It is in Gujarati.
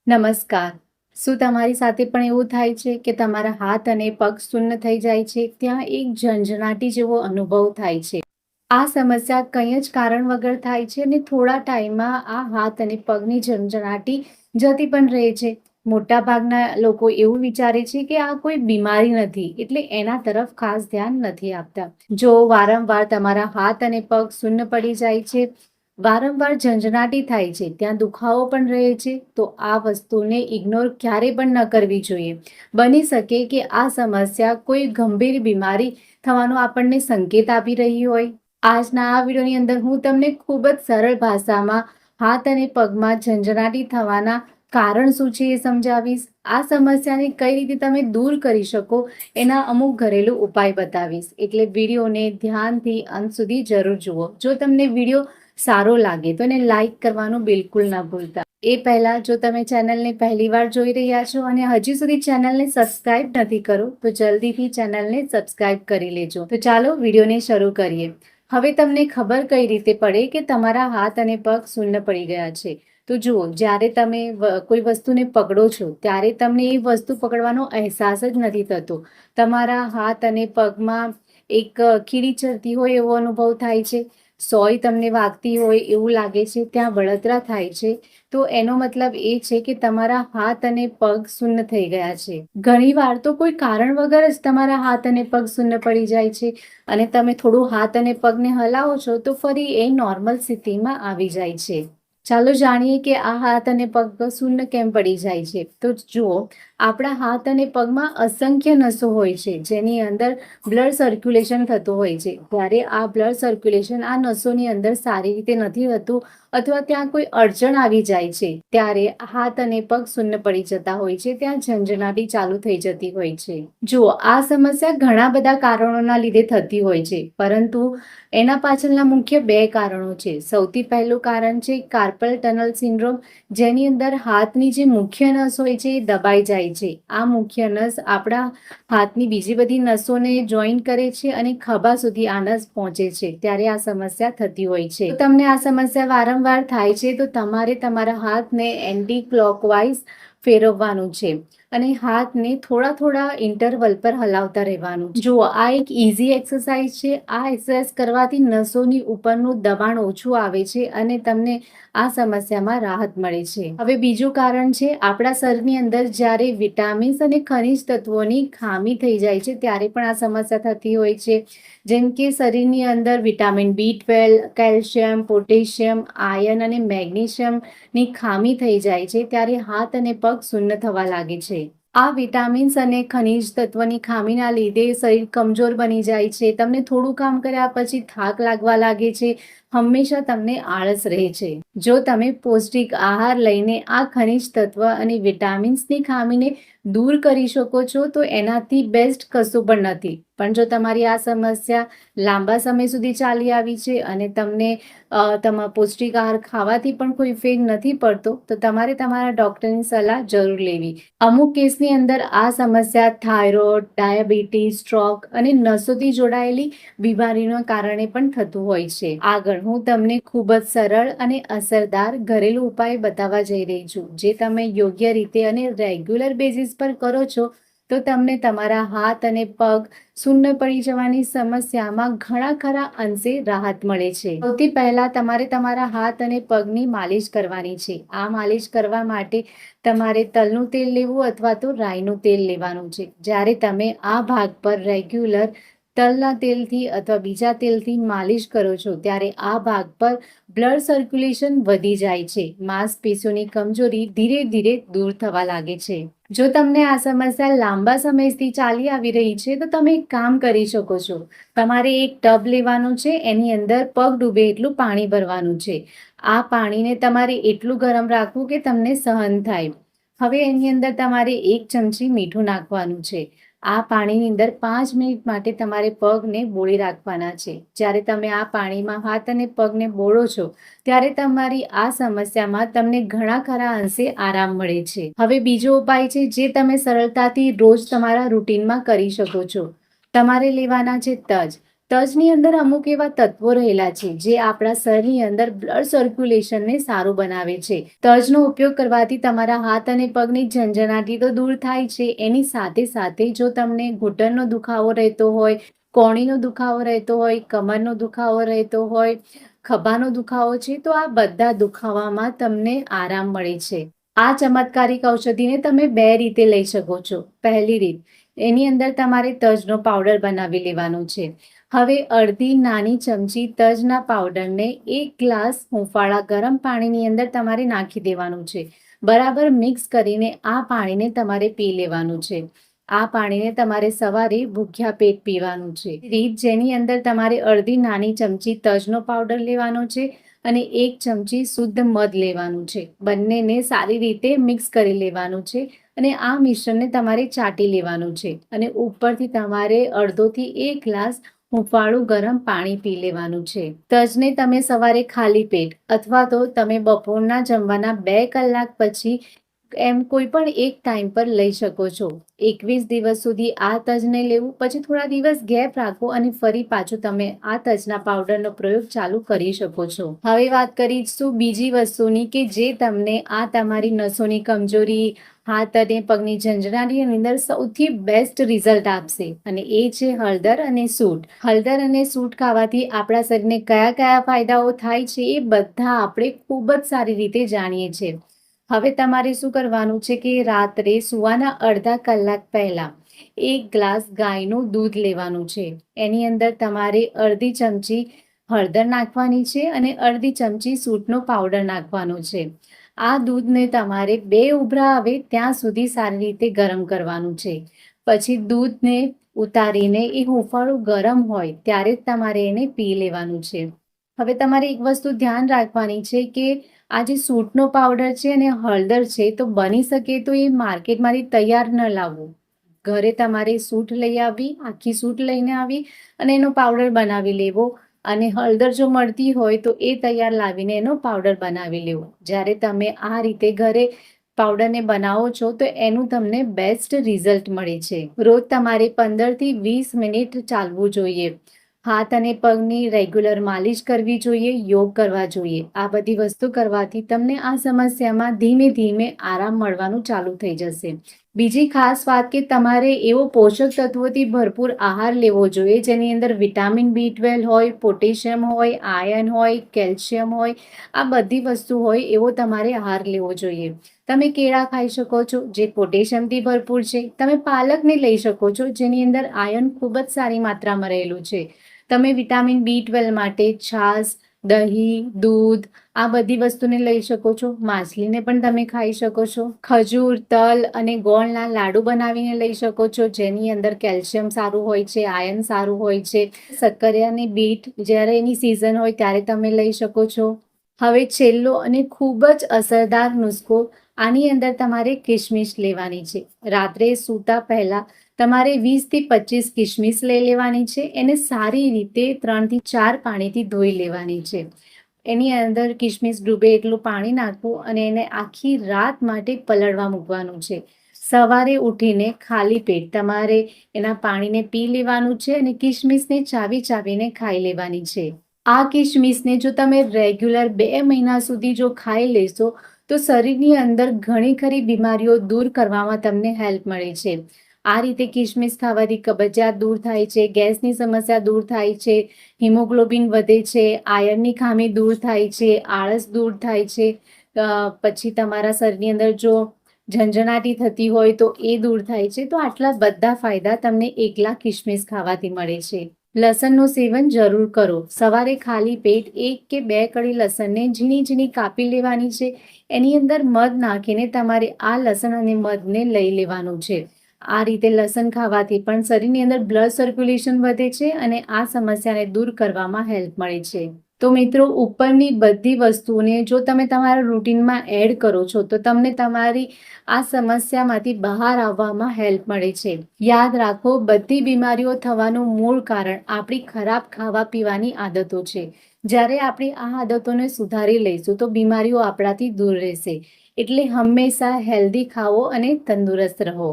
નમસ્કાર. શું તમારી સાથે પણ એવું થાય છે કે તમારા હાથ અને પગ શૂન્ય થઈ જાય છે? ત્યાં એક ઝંઝણાટી જેવો અનુભવ થાય છે. આ સમસ્યા કંઈ જ કારણ વગર થાય છે અને થોડા ટાઈમમાં આ હાથ અને પગની ઝંઝણાટી જતી પણ રહે છે. મોટાભાગના લોકો એવું વિચારે છે કે આ કોઈ બીમારી નથી, એટલે એના તરફ ખાસ ધ્યાન નથી આપતા. જો વારંવાર તમારા હાથ અને પગ શૂન્ય પડી જાય છે, વારંવાર ઝંઝણાટી થાય છે, ત્યાં દુખાવો પણ રહે છે, તો આ વસ્તુને ઇગ્નોર ક્યારે પણ ન કરવી જોઈએ. બની શકે કે આ સમસ્યા કોઈ ગંભીર બીમારી થવાનો આપણને સંકેત આપી રહી હોય. આજના આ વિડીયોની અંદર હું તમને ખૂબ જ સરળ ભાષામાં હાથ અને પગમાં ઝંઝણાટી થવાના કારણ શું છે એ સમજાવીશ. આ સમસ્યાને કઈ રીતે તમે દૂર કરી શકો એના અમુક ઘરેલું ઉપાય બતાવીશ. એટલે વિડીયોને ધ્યાનથી અંત સુધી જરૂર જુઓ. જો તમને વિડીયો સારો લાગે તો એને લાઈક કરવાનું બિલકુલ ના ભૂલતા. એ પહેલા જો તમે ચેનલને પહેલીવાર જોઈ રહ્યા છો અને હજી સુધી ચેનલને સબસ્ક્રાઇબ નથી કરો તો જલ્દીથી ચેનલને સબસ્ક્રાઇબ કરી લેજો. તો ચાલો વિડીયોને શરૂ કરીએ. હવે તમને ખબર કઈ રીતે પડે કે તમારા હાથ અને પગ શૂન્ય પડી ગયા છે? તો જુઓ, જ્યારે તમે કોઈ વસ્તુને પકડો છો ત્યારે તમને એ વસ્તુ પકડવાનો અહેસાસ જ નથી થતો. તમારા હાથ અને પગમાં એક કીડી ચરતી હોય એવો અનુભવ થાય છે. સોય તમને વાગતી હોય એવું લાગે છે, ત્યાં બળતરા થાય છે, તો એનો મતલબ એ છે કે તમારા હાથ અને પગ શૂન્ય થઈ ગયા છે. ઘણીવાર તો કોઈ કારણ વગર જ તમારા હાથ અને પગ શૂન્ય પડી જાય છે અને તમે થોડું હાથ અને પગને હલાવો છો તો ફરી એ નોર્મલ સ્થિતિમાં આવી જાય છે. ચાલો જાણીએ કે આ હાથ અને પગ શૂન્ય કેમ પડી જાય છે. તો જુઓ, આપણા હાથ અને પગમાં અસંખ્ય નસો હોય છે જેની અંદર બ્લડ સર્ક્યુલેશન થતું હોય છે. ત્યારે આ બ્લડ સર્ક્યુલેશન આ નસોની અંદર સારી રીતે નથી થતું અથવા ત્યાં કોઈ અડચણ આવી જાય છે ત્યારે હાથ અને પગ શૂન્ય પડી જતા હોય છે, ત્યાં ઝંઝણાટી ચાલુ થઈ જતી હોય છે. જુઓ, આ સમસ્યા ઘણા બધા કારણોના લીધે થતી હોય છે, પરંતુ એના પાછળના મુખ્ય બે કારણો છે. સૌથી પહેલું કારણ છે કાર્પલ ટનલ સિન્ડ્રોમ, જેની અંદર હાથની જે મુખ્ય નસ હોય છે એ દબાઈ જાય છે. આ મુખ્ય નસ આપણા હાથની બીજી બધી નસોને જોઈન કરે છે અને ખભા સુધી આ નસ પહોંચે છે, ત્યારે આ સમસ્યા થતી હોય છે. તમને આ સમસ્યા વારંવાર થાય છે તો તમારે તમારા હાથને એન્ટી ક્લોકવાઇઝ ફેરવવાનું છે અને હાથને થોડા થોડા ઇન્ટરવલ પર હલાવતા રહેવાનું. જુઓ, આ એક ઇઝી એક્સરસાઇઝ છે. આ એક્સરસાઇઝ કરવાથી નસોની ઉપરનું દબાણ ઓછું આવે છે અને તમને આ સમસ્યામાં રાહત મળે છે. હવે બીજું કારણ છે આપણા શરીરની અંદર જ્યારે વિટામિન્સ અને ખનિજ તત્વોની ખામી થઈ જાય છે ત્યારે પણ આ સમસ્યા થતી હોય છે. જેમ કે શરીરની અંદર vitamin B12, calcium, potassium, iron અને મેગ્નેશિયમની ખામી થઈ જાય છે ત્યારે હાથ અને પગ શૂન્ય થવા લાગે છે. આ વિટામિન્સ અને ખનિજ તત્વની ખામીના લીધે શરીર કમજોર બની જાય છે. તમને થોડું કામ કર્યા પછી થાક લાગવા લાગે છે. હંમેશા તમને આળસ રહે છે. જો તમે પૌષ્ટિક આહાર લઈને આ ખનિજ તત્વ અને વિટામિન્સની ખામીને દૂર કરી શકો છો તો એનાથી બેસ્ટ કશું પણ નથી. પણ જો તમારી આ સમસ્યા લાંબા સમય સુધી ચાલી આવી છે અને તમને તમારા પૌષ્ટિક આહાર ખાવાથી પણ કોઈ ફેર નથી પડતો તો તમારે તમારા ડૉક્ટરની સલાહ જરૂર લેવી. અમુક કેસની અંદર આ સમસ્યા થાઇરોઇડ, ડાયાબિટીસ, સ્ટ્રોક અને નસોથી જોડાયેલી બીમારીના કારણે પણ થતું હોય છે. આગળ હું તમને ખૂબ જ સરળ અને અસરદાર ઘરેલું ઉપાય બતાવવા જઈ રહી છું, જે તમે યોગ્ય રીતે અને રેગ્યુલર બેઝિસ પર કરો છો તો તમને તમારા હાથ અને પગ શૂન્ય પડી જવાની સમસ્યામાં ઘણા ખરા અંશે રાહત મળે છે. સૌથી પહેલા તમારે તમારા હાથ અને પગની માલિશ કરવાની છે. આ માલિશ કરવા માટે તમારે તલનું તેલ લેવું અથવા તો રાઈનું તેલ લેવાનું છે. જ્યારે તમે આ ભાગ પર રેગ્યુલર તલના તેલથી અથવા બીજા તેલથી માલિશ કરો છો ત્યારે આ ભાગ પર બ્લડ સર્ક્યુલેશન વધી જાય છે. માંસપેશીઓની કમજોરી ધીરે ધીરે દૂર થવા લાગે છે. જો તમને આ સમસ્યા લાંબા સમયથી ચાલી આવી રહી છે તો તમે એક કામ કરી શકો છો. તમારે એક ટબ લેવાનું છે, એની અંદર પગ ડૂબે એટલું પાણી ભરવાનું છે. આ પાણીને તમારે એટલું ગરમ રાખવું કે તમને સહન થાય. હવે એની અંદર તમારે 1 ચમચી મીઠું નાખવાનું છે. આ પાણીની અંદર 5 મિનિટ માટે તમારે પગને બોળી રાખવાના છે. જ્યારે તમે આ પાણીમાં હાથ અને પગને બોળો છો ત્યારે તમારી આ સમસ્યામાં તમને ઘણા ખરા અંશે આરામ મળે છે. હવે બીજો ઉપાય છે જે તમે સરળતાથી રોજ તમારા રૂટીનમાં કરી શકો છો. તમારે લેવાના છે તજ. તજની અંદર અમુક એવા તત્વો રહેલા છે જે આપણા શરીરની અંદર બ્લડ સર્ક્યુલેશનને સારું બનાવે છે. તજનો ઉપયોગ કરવાથી તમારા હાથ અને પગની ઝંઝનાટી તો દૂર થાય છે. એની સાથે સાથે જો તમને ઘૂંટણનો દુખાવો રહેતો હોય, કોણીનો દુખાવો રહેતો હોય, કમરનો દુખાવો રહેતો હોય, ખભાનો દુખાવો છે, તો આ બધા દુખાવામાં તમને આરામ મળે છે. આ ચમત્કારિક ઔષધિને તમે 2 રીતે લઈ શકો છો. પહેલી રીત, એની અંદર તમારે તજનો પાવડર બનાવી લેવાનો છે. હવે અડધી નાની ચમચી તજના પાવડરને 1 ગ્લાસ હૂંફાળા ગરમ પાણીની અંદર તમારે નાખી દેવાનું છે. બરાબર મિક્સ કરીને આ પાણીને તમારે પી લેવાનું છે. આ પાણીને તમારે સવારે ભૂખ્યા પેટ પીવાનું છે. રીત, જેની અંદર તમારે અડધી નાની ચમચી તજનો પાવડર લેવાનો છે અને 1 ચમચી શુદ્ધ મધ લેવાનું છે. બંનેને સારી રીતે મિક્સ કરી લેવાનું છે અને આ મિશ્રણને તમારે ચાટી લેવાનું છે અને ઉપરથી તમારે અડધોથી 1 ગ્લાસ હૂંફાળું ગરમ પાણી પી લેવાનું છે. તજને તમે સવારે ખાલી પેટ અથવા તો તમે બપોરના જમવાના 2 કલાક પછી એમ કોઈ પણ એક ટાઈમ પર લઈ શકો છો. 21 દિવસ સુધી આ તજને લેવું, પછી થોડા દિવસ ગેપ રાખો અને ફરી પાછું તમે આ તજના પાવડરનો પ્રયોગ ચાલુ કરી શકો છો. હવે વાત કરીશું બીજી વસ્તુની કે જે તમને આ તમારી નસોની કમજોરી, હાથ અને પગની ઝંઝનાટીની અંદર સૌથી બેસ્ટ રિઝલ્ટ આપશે અને એ છે હળદર અને સૂંઠ. હળદર અને સૂંઠ ખાવાથી આપણા શરીરને કયા કયા ફાયદાઓ થાય છે એ બધા આપણે ખૂબ જ સારી રીતે જાણીએ છીએ. હવે તમારે શું કરવાનું છે કે રાત્રે સૂવાના અડધા કલાક પહેલા 1 ગ્લાસ ગાયનું દૂધ લેવાનું છે. એની અંદર તમારે અડધી ચમચી હળદર નાખવાની છે અને અડધી ચમચી સૂંઠનો પાવડર નાખવાનો છે. આ દૂધને તમારે 2 ઉભરા આવે ત્યાં સુધી સારી રીતે ગરમ કરવાનું છે. પછી દૂધને ઉતારીને એ હૂંફાળું ગરમ હોય ત્યારે જ તમારે એને પી લેવાનું છે. હવે તમારે એક વસ્તુ ધ્યાન રાખવાની છે કે આ જે સૂંઠનો પાવડર છે અને હળદર છે, તો બની શકે તો એ માર્કેટમાંથી તૈયાર ન લાવવું. ઘરે તમારે સૂંઠ લઈ આવી, આખી સૂંઠ લઈને આવી અને એનો પાવડર બનાવી લેવો અને હળદર જો મળતી હોય તો એ તૈયાર લાવીને એનો પાવડર બનાવી લેવો. જ્યારે તમે આ રીતે ઘરે પાવડરને બનાવો છો તો એનું તમને બેસ્ટ રિઝલ્ટ મળે છે. રોજ તમારે 15થી 20 મિનિટ ચાલવું જોઈએ. હાથ અને પગની રેગ્યુલર માલિશ કરવી જોઈએ, યોગ કરવા જોઈએ. આ બધી વસ્તુ કરવાથી તમને આ સમસ્યામાં ધીમે ધીમે આરામ મળવાનું ચાલુ થઈ જશે. બીજી ખાસ વાત કે તમારે એવો પોષક તત્વોથી ભરપૂર આહાર લેવો જોઈએ જેની અંદર વિટામિન B12 હોય, પોટેશિયમ હોય, આયર્ન હોય, કેલ્શિયમ હોય, આ બધી વસ્તુ હોય એવો તમારે આહાર લેવો જોઈએ. તમે કેળા ખાઈ શકો છો જે પોટેશિયમથી ભરપૂર છે. તમે પાલકને લઈ શકો છો જેની અંદર આયર્ન ખૂબ જ સારી માત્રામાં રહેલું છે. તમે વિટામિન B12 માટે છાશ, દહીં, દૂધ આ બધી વસ્તુને લઈ શકો છો. માછલીને પણ તમે ખાઈ શકો છો. ખજૂર, તલ અને ગોળના લાડુ બનાવીને લઈ શકો છો જેની અંદર કેલ્શિયમ સારું હોય છે, આયર્ન સારું હોય છે. શક્કરિયાની બીટ જ્યારે એની સિઝન હોય ત્યારે તમે લઈ શકો છો. હવે છેલ્લો અને ખૂબ જ અસરદાર નુસ્ખો, આની અંદર તમારે કિશમિશ લેવાની છે. રાત્રે સૂતા પહેલા તમારે 20થી 25 કિશમિશ લઈ લેવાની છે. એને સારી રીતે 3થી 4 પાણીથી ધોઈ લેવાની છે. એની અંદર કિશમિશ ડૂબે એટલું પાણી નાખવું અને એને આખી રાત માટે પલળવા મૂકવાનું છે. સવારે ઉઠીને ખાલી પેટ તમારે એના પાણીને પી લેવાનું છે અને કિશમિશને ચાવી ચાવીને ખાઈ લેવાની છે. આ કિશમિશને જો તમે રેગ્યુલર 2 મહિના સુધી જો ખાઈ લેશો તો શરીરની અંદર ઘણી ખરી બીમારીઓ દૂર કરવામાં તમને હેલ્પ મળે છે. આ રીતે કિશમિશ ખાવાથી કબજિયાત દૂર થાય છે, ગેસની સમસ્યા દૂર થાય છે, હિમોગ્લોબિન વધે છે, આયર્નની ખામી દૂર થાય છે, આળસ દૂર થાય છે. પછી તમારા શરીરની અંદર જો ઝંઝણાટી થતી હોય તો એ દૂર થાય છે. તો આટલા બધા ફાયદા તમને એકલા કિશમિશ ખાવાથી મળે છે. લસણનું સેવન જરૂર કરો. સવારે ખાલી પેટ 1 કે 2 કળી લસણને ઝીણી ઝીણી કાપી લેવાની છે. એની અંદર મધ નાખીને તમારે આ લસણ અને મધને લઈ લેવાનું છે. આ રીતે લસણ ખાવાથી પણ શરીરની અંદર બ્લડ સર્ક્યુલેશન વધે છે અને આ સમસ્યાને દૂર કરવામાં હેલ્પ મળે છે. તો મિત્રો, ઉપરની બધી વસ્તુઓને જો તમે તમારા રૂટીનમાં એડ કરો છો તો તમને તમારી આ સમસ્યામાંથી બહાર આવવામાં હેલ્પ મળે છે. યાદ રાખો, બધી બીમારીઓ થવાનું મૂળ કારણ આપણી ખરાબ ખાવા પીવાની આદતો છે. જ્યારે આપણે આ આદતોને સુધારી લઈશું તો બીમારીઓ આપણાથી દૂર રહેશે. એટલે હંમેશા હેલ્ધી ખાઓ અને તંદુરસ્ત રહો.